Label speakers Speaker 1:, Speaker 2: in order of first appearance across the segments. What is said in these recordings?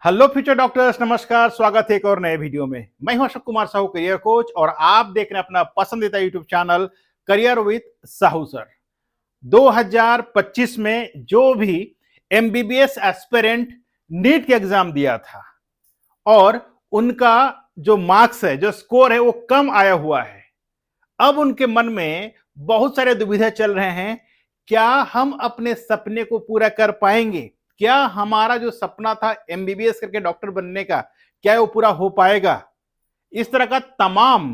Speaker 1: Hello future doctors, नमस्कार। स्वागत है एक और नए वीडियो में। मैं हूं अशोक कुमार साहू, करियर कोच, और आप देख रहे हैं अपना पसंदीदा YouTube channel career with Sahu sir. 2025 में जो भी एमबीबीएस एस्पिरेंट नीट के एग्जाम दिया था और उनका जो मार्क्स है, जो स्कोर है, वो कम आया हुआ है। अब उनके मन में बहुत सारे दुविधा चल रहे हैं। क्या हम अपने सपने को पूरा कर पाएंगे? क्या हमारा जो सपना था एमबीबीएस करके डॉक्टर बनने का, क्या वो पूरा हो पाएगा? इस तरह का तमाम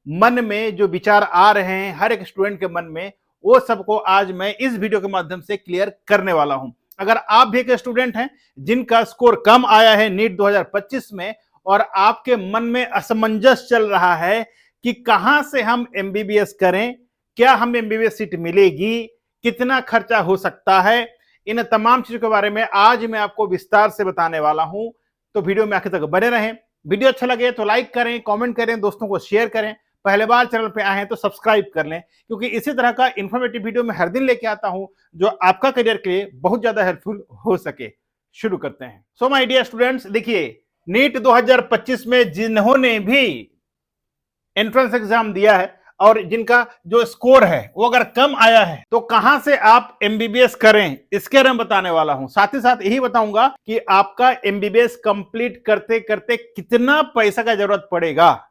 Speaker 1: मन में जो विचार आ रहे हैं हर एक स्टूडेंट के मन में, वो सबको आज मैं इस वीडियो के माध्यम से क्लियर करने वाला हूं। अगर आप भी एक स्टूडेंट हैं जिनका स्कोर कम आया है नीट 2025 में और आपके मन में असमंजस चल रहा है कि कहां से हम एमबीबीएस करें, क्या हम एमबीबीएस सीट मिलेगी, कितना खर्चा हो सकता है, इन तमाम चीजों के बारे में आज मैं आपको विस्तार से बताने वाला हूं। तो वीडियो में आखिर तक बने रहें। वीडियो अच्छा लगे तो लाइक करें, कमेंट करें, दोस्तों को शेयर करें। पहले बार चैनल पे आए हैं तो सब्सक्राइब कर लें, क्योंकि इसी तरह का इंफॉर्मेटिव वीडियो मैं हर दिन लेके आता हूं जो आपका करियर के लिए बहुत ज्यादा हेल्पफुल हो सके। शुरू करते हैं। सो माय डियर स्टूडेंट्स, देखिए, नीट 2025 में जिन्होंने भी एंट्रेंस एग्जाम दिया है और जिनका जो स्कोर है वो अगर कम आया है, तो कहां से आप एमबीबीएस करें, इसके बारे में बताने वाला हूं। साथ ही साथ यही बताऊंगा कि आपका एमबीबीएस कंप्लीट करते करते कितना पैसा का जरूरत पड़ेगा,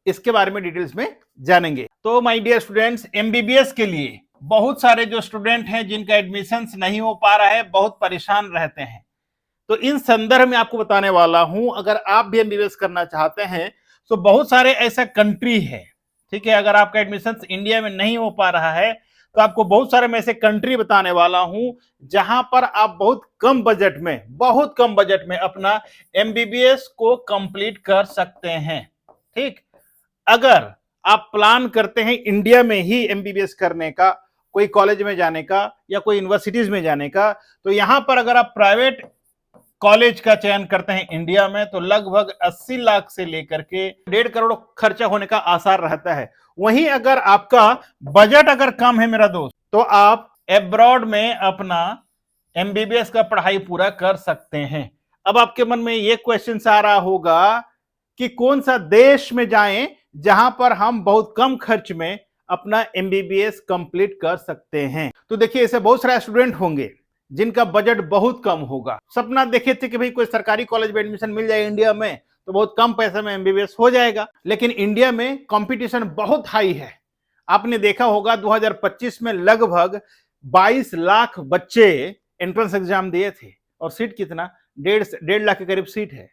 Speaker 1: इसके बारे में डिटेल्स में जानेंगे। तो माय डियर स्टूडेंट्स, एमबीबीएस के लिए बहुत सारे जो स्टूडेंट हैं जिनका एडमिशन नहीं हो पा रहा है, बहुत परेशान रहते हैं। तो इन संदर्भ में आपको बताने वाला हूं, अगर आप भी एमबीबीएस करना चाहते हैं तो बहुत सारे ऐसा कंट्री है, ठीक है। अगर आपका एडमिशन इंडिया में नहीं हो पा रहा है तो आपको बहुत सारे मैं ऐसे कंट्री बताने वाला हूं जहां पर आप बहुत कम बजट में अपना एमबीबीएस को कंप्लीट कर सकते हैं। ठीक, अगर आप प्लान करते हैं इंडिया में ही एमबीबीएस करने का, कोई कॉलेज में जाने का या कोई यूनिवर्सिटीज में जाने का, तो यहां पर अगर आप प्राइवेट कॉलेज का चयन करते हैं इंडिया में तो लगभग 80 लाख से लेकर के 1.5 करोड़ खर्चा होने का आसार रहता है। वहीं अगर आपका बजट अगर कम है मेरा दोस्त, तो आप एब्रॉड में अपना एमबीबीएस का पढ़ाई पूरा कर सकते हैं। अब आपके मन में ये क्वेश्चन आ रहा होगा कि कौन सा देश में जाएं जहां पर हम बहुत कम खर्च में अपना एमबीबीएस कंप्लीट कर सकते हैं। तो देखिए, ऐसे बहुत सारे स्टूडेंट होंगे जिनका बजट बहुत कम होगा। सपना देखे थे कि भाई कोई सरकारी कॉलेज में एडमिशन मिल जाए इंडिया में तो बहुत कम पैसे में एमबीबीएस हो जाएगा, लेकिन इंडिया में कंपटीशन बहुत हाई है। आपने देखा होगा 2025 में लगभग 22 लाख बच्चे एंट्रेंस एग्जाम दिए थे और सीट कितना, 1.5 लाख के करीब सीट है,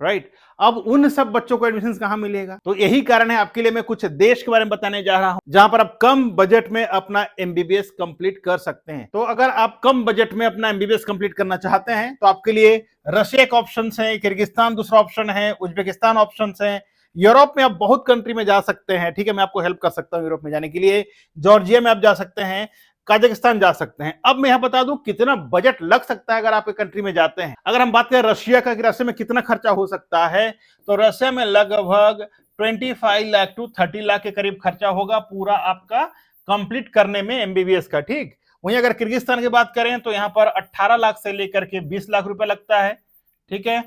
Speaker 1: राइट। अब उन सब बच्चों को एडमिशन कहां मिलेगा? तो यही कारण है आपके लिए मैं कुछ देश के बारे में बताने जा रहा हूं जहां पर आप कम बजट में अपना एमबीबीएस कंप्लीट कर सकते हैं। तो अगर आप कम बजट में अपना एमबीबीएस कंप्लीट करना चाहते हैं तो आपके लिए रशिया का ऑप्शन है, किर्गिस्तान दूसरा ऑप्शन है, उज्बेकिस्तान ऑप्शन है। यूरोप में आप बहुत कंट्री में जा सकते हैं, ठीक है, मैं आपको हेल्प कर सकता हूं यूरोप में जाने के लिए। जॉर्जिया में आप जा सकते हैं, कजाकिस्तान जा सकते हैं। अब मैं यहां बता दूं कितना बजट लग सकता है अगर आप एक कंट्री में जाते हैं। अगर हम बात करें रशिया का कि रशिया में कितना खर्चा हो सकता है, तो रशिया में लगभग 25 लाख टू 30 लाख के करीब खर्चा होगा पूरा आपका कंप्लीट करने में एमबीबीएस का। ठीक, वहीं अगर किर्गिस्तान की बात करें तो यहां पर 18 लाख से लेकर के 20 लाख रुपए लगता है। ठीक है,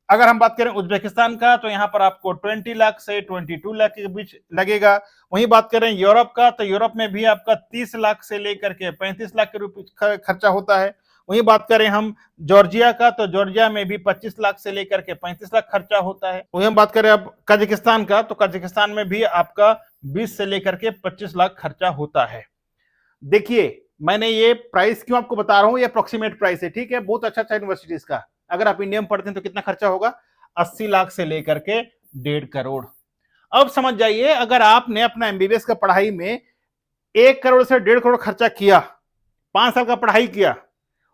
Speaker 1: अगर हम बात करें उज्बेकिस्तान का तो यहां पर आपको 20 लाख से 22 लाख के बीच लगेगा। वहीं बात करें यूरोप का तो यूरोप में भी आपका 30 लाख से लेकर के 35 लाख के रुपए खर्चा होता है। वहीं बात करें हम जॉर्जिया का तो जॉर्जिया में भी 25 लाख से लेकर के 35 लाख खर्चा होता है। वहीं हम बात करें अब कजाकिस्तान का तो कजाकिस्तान में भी आपका 20 से लेकर के 25 लाख खर्चा होता है। देखिए, मैंने ये प्राइस क्यों आपको बता रहा हूं, ये अप्रोक्सीमेट प्राइस है, ठीक है, बहुत अच्छा यूनिवर्सिटीज का। अगर आप इंडिया में पढ़ते हैं तो कितना खर्चा होगा, 80 लाख से लेकर के 1.5 करोड़। अब समझ जाइए, अगर आपने अपना एमबीबीएस का पढ़ाई में 1 करोड़ से 1.5 करोड़ खर्चा किया, 5 साल का पढ़ाई किया,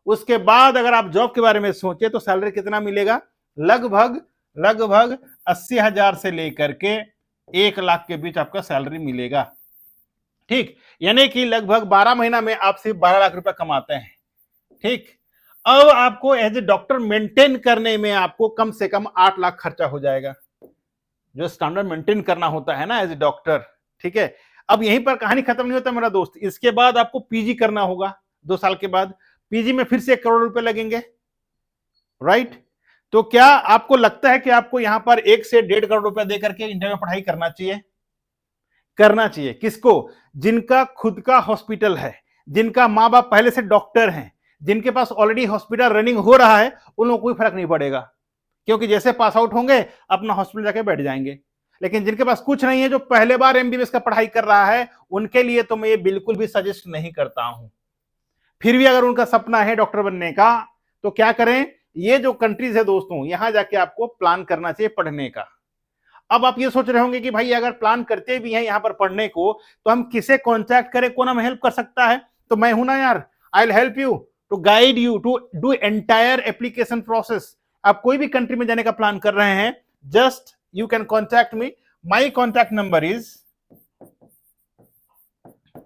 Speaker 1: उसके बाद अगर आप जॉब के बारे में सोचे तो सैलरी कितना मिलेगा, लगभग 80,000 से लेकर के 1 लाख के बीच आपका सैलरी मिलेगा। ठीक, यानी कि लगभग 12 महीना में आप सिर्फ 12 लाख रुपए कमाते हैं। ठीक, अब आपको एज ए डॉक्टर मेंटेन करने में आपको कम से कम 8 लाख खर्चा हो जाएगा, जो स्टैंडर्ड मेंटेन करना होता है ना एज ए डॉक्टर। ठीक है, अब यहीं पर कहानी खत्म नहीं होता मेरा दोस्त। इसके बाद आपको पीजी करना होगा 2 साल के बाद। पीजी में फिर से 1 करोड़ रुपए लगेंगे, राइट। तो क्या आपको लगता है कि आपको यहां पर 1 से 1.5 करोड़ रुपया देकर के इंडिया में पढ़ाई करना चाहिए? करना चाहिए। किसको? जिनका खुद का हॉस्पिटल है, जिनका मां बाप पहले से डॉक्टर हैं, जिनके पास ऑलरेडी हॉस्पिटल रनिंग हो रहा है, उन लोगों को कोई फर्क नहीं पड़ेगा, क्योंकि जैसे पास आउट होंगे अपना हॉस्पिटल जाके बैठ जाएंगे। लेकिन जिनके पास कुछ नहीं है, जो पहले बार एमबीबीएस का पढ़ाई कर रहा है, उनके लिए तो मैं ये बिल्कुल भी सजेस्ट नहीं करता हूं। फिर भी अगर उनका सपना है डॉक्टर बनने का, तो क्या करें? ये जो कंट्रीज है दोस्तों, यहां जाके आपको प्लान करना चाहिए पढ़ने का। अब आप ये सोच रहे होंगे कि भाई अगर प्लान करते भी हैं यहां पर पढ़ने को, तो हम किसे कॉन्टैक्ट करें, कौन हमें हेल्प कर सकता है? तो मैं हूं ना यार, I will help you to guide you to do entire application process. आप कोई भी कंट्री में जाने का प्लान कर रहे हैं, just you can contact me. My contact number is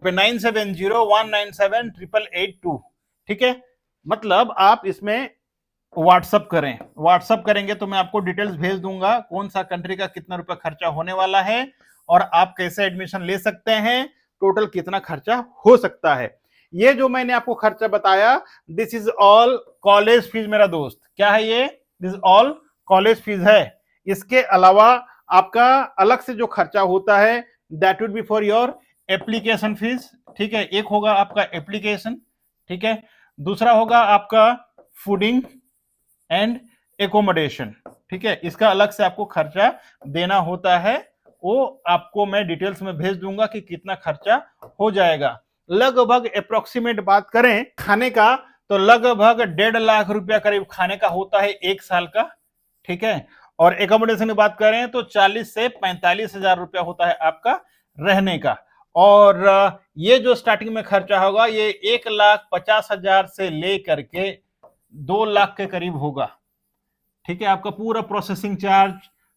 Speaker 1: 9701978882। ठीक है, मतलब आप इसमें व्हाट्सअप करें, व्हाट्सअप करेंगे तो मैं आपको डिटेल्स भेज दूंगा, कौन सा कंट्री का कितना रुपया खर्चा होने वाला है और आप कैसे एडमिशन ले सकते हैं, टोटल कितना खर्चा हो सकता है। ये जो मैंने आपको खर्चा बताया, this is all college fees मेरा दोस्त। क्या है ये? दिस ऑल कॉलेज फीस है। इसके अलावा आपका अलग से जो खर्चा होता है, that would be for your application fees. ठीक है, एक होगा आपका एप्लीकेशन, ठीक है, दूसरा होगा आपका फूडिंग एंड एकोमोडेशन। ठीक है, इसका अलग से आपको खर्चा देना होता है, वो आपको मैं डिटेल्स में भेज दूंगा कि कितना खर्चा हो जाएगा। लगभग अप्रोक्सीमेट बात करें खाने का, तो लगभग 1.5 लाख रुपया करीब खाने का होता है 1 साल का। ठीक है, और एकोमोडेशन की बात करें तो 40 से 45 हजार रुपया होता है आपका रहने का। और ये जो स्टार्टिंग में खर्चा होगा, ये 1,50,000 से लेकर के 2 लाख के करीब होगा। ठीक है, आपका पूरा प्रोसेसिंग चार्ज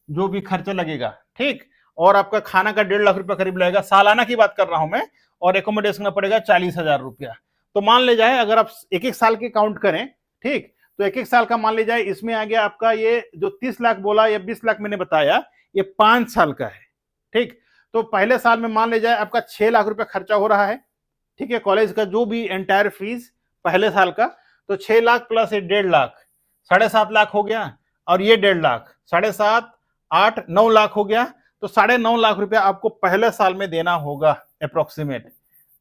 Speaker 1: जो भी खर्चा लगेगा, ठीक, और आपका खाना का 1.5 लाख रुपया करीब लगेगा, सालाना की बात कर रहा हूं मैं, और एकोमोडेशन का पड़ेगा 40,000 रुपया। तो मान ले जाए अगर आप एक एक साल के काउंट करें, ठीक, तो एक एक साल का मान ले जाए, इसमें आ गया आपका ये जो 30 लाख बोला या 20 लाख मैंने बताया, ये 5 साल का है। ठीक, तो पहले साल में मान ले जाए आपका 6 लाख रुपया खर्चा हो रहा है। ठीक है, कॉलेज का जो भी एंटायर फीस पहले साल का, तो 6 लाख प्लस 1.5 लाख 7.5 लाख हो गया, और ये 1.5 लाख 7.5 8 9 लाख हो गया। तो 9.5 लाख रुपया आपको पहले साल में देना होगा अप्रोक्सीमेट।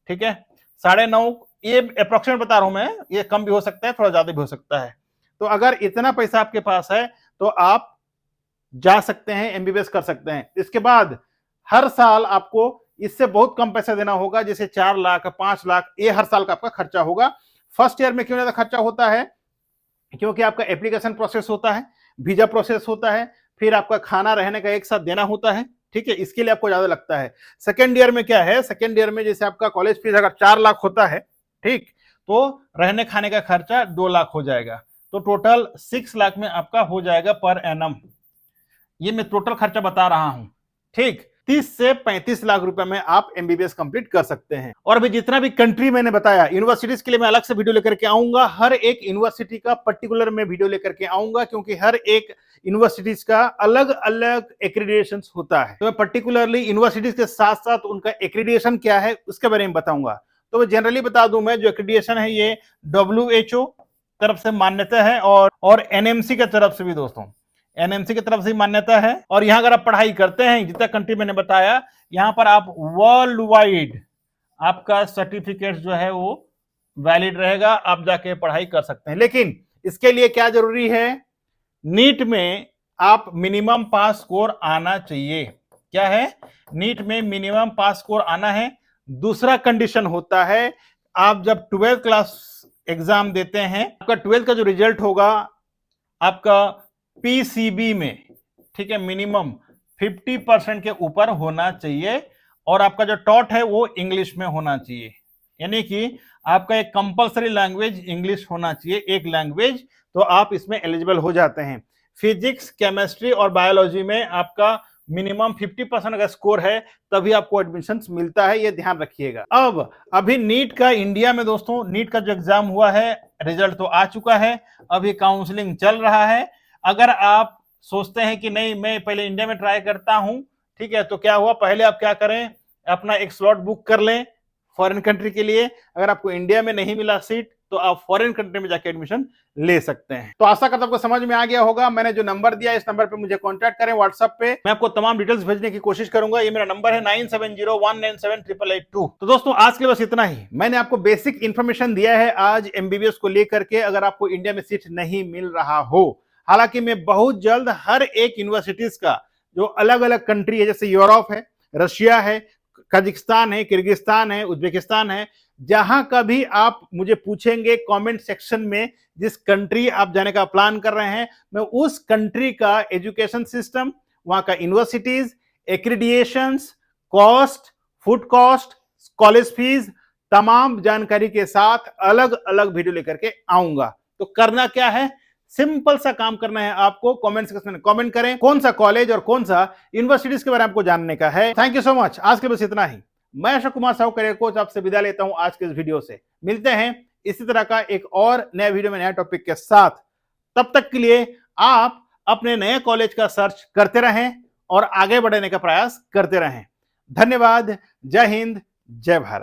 Speaker 1: ठीक है, 9.5, ये अप्रोक्सीमेट बता रहा हूं मैं, ये कम भी हो सकता है, थोड़ा ज्यादा भी हो सकता है। तो अगर इतना पैसा आपके पास है तो आप जा सकते हैं, एमबीबीएस कर सकते हैं। इसके बाद हर साल आपको इससे बहुत कम पैसा देना होगा, जैसे 4 लाख 5 लाख, ये हर साल का आपका खर्चा होगा। फर्स्ट ईयर में क्यों ज्यादा खर्चा होता है? क्योंकि आपका एप्लीकेशन प्रोसेस होता है, वीजा प्रोसेस होता है, फिर आपका खाना रहने का एक साथ देना होता है। ठीक है, इसके लिए आपको ज्यादा लगता है। सेकेंड ईयर में क्या है? सेकेंड ईयर में जैसे आपका कॉलेज फीस अगर 4 लाख होता है, ठीक, तो रहने खाने का खर्चा 2 लाख हो जाएगा, तो टोटल 6 लाख में आपका हो जाएगा पर एनम। ये मैं टोटल खर्चा बता रहा हूं। ठीक, 30 से 35 लाख रुपए में आप एमबीबीएस कंप्लीट कर सकते हैं। और अभी जितना भी कंट्री मैंने बताया, यूनिवर्सिटीज के लिए मैं अलग से वीडियो लेकर के आऊंगा, हर एक यूनिवर्सिटी का पर्टिकुलर में वीडियो लेकर के आऊंगा, क्योंकि हर एक यूनिवर्सिटीज का अलग अलग एक्रेडिटेशन होता है। तो मैं पर्टिकुलरली यूनिवर्सिटीज के साथ साथ उनका एक्रेडिटेशन क्या है उसके बारे में बताऊंगा। तो मैं जनरली बता दूं, मैं जो एक्रेडिटेशन है ये WHO तरफ से मान्यता है, और NMC के तरफ से भी दोस्तों, NMC की तरफ से मान्यता है। और यहां अगर आप पढ़ाई करते हैं, जितना कंट्री मैंने बताया, यहां पर आप वर्ल्ड वाइड आपका सर्टिफिकेट जो है वो वैलिड रहेगा, आप जाके पढ़ाई कर सकते हैं। लेकिन इसके लिए क्या जरूरी है? नीट में आप मिनिमम पास स्कोर आना चाहिए। क्या है? नीट में मिनिमम पास स्कोर आना है। दूसरा कंडीशन होता है, आप जब 12th क्लास एग्जाम देते हैं, आपका 12th का जो रिजल्ट होगा आपका PCB में, ठीक है, मिनिमम 50% के ऊपर होना चाहिए, और आपका जो टॉट है वो इंग्लिश में होना चाहिए, यानी कि आपका एक कंपलसरी लैंग्वेज इंग्लिश होना चाहिए, एक लैंग्वेज, तो आप इसमें एलिजिबल हो जाते हैं। फिजिक्स, केमिस्ट्री और बायोलॉजी में आपका मिनिमम 50% अगर स्कोर है तभी आपको एडमिशन मिलता है, ये ध्यान रखिएगा। अब अभी नीट का इंडिया में दोस्तों, नीट का जो एग्जाम हुआ है, रिजल्ट तो आ चुका है, अभी काउंसलिंग चल रहा है। अगर आप सोचते हैं कि नहीं मैं पहले इंडिया में ट्राई करता हूं, ठीक है, तो क्या हुआ, पहले आप क्या करें, अपना एक स्लॉट बुक कर लें फॉरेन कंट्री के लिए। अगर आपको इंडिया में नहीं मिला सीट, तो आप फॉरेन कंट्री में जाके एडमिशन ले सकते हैं। तो आशा करता हूं आपको समझ में आ गया होगा। मैंने जो नंबर दिया इस नंबर पे मुझे कांटेक्ट करें व्हाट्सएप पे, मैं आपको तमाम डिटेल्स भेजने की कोशिश करूंगा। ये मेरा नंबर है 9701978882। तो दोस्तों आज के लिए बस इतना ही। मैंने आपको बेसिक इंफॉर्मेशन दिया है आज एमबीबीएस को लेकर के, अगर आपको इंडिया में सीट नहीं मिल रहा हो। हालांकि मैं बहुत जल्द हर एक यूनिवर्सिटीज का जो अलग अलग कंट्री है, जैसे यूरोप है, रशिया है, कजाकिस्तान है, किर्गिस्तान है, उज्बेकिस्तान है, जहां का भी आप मुझे पूछेंगे कमेंट सेक्शन में, जिस कंट्री आप जाने का प्लान कर रहे हैं, मैं उस कंट्री का एजुकेशन सिस्टम, वहां का universities, accreditations, cost, food cost, college fees, तमाम जानकारी के साथ अलग अलग वीडियो लेकर के आऊंगा। तो करना क्या है, सिंपल सा काम करना है आपको, कमेंट सेक्शन में कमेंट करें कौन सा कॉलेज और कौन सा यूनिवर्सिटीज के बारे में आपको जानने का है। Thank you so much. आज के बस इतना ही। मैं अशोक कुमार साहू करियर कोच आपसे विदा लेता हूं आज के इस वीडियो से। मिलते हैं इसी तरह का एक और नया वीडियो में नया टॉपिक के साथ। तब तक के लिए आप अपने नए कॉलेज का सर्च करते रहें और आगे बढ़ने का प्रयास करते रहें। धन्यवाद। जय हिंद, जय भारत।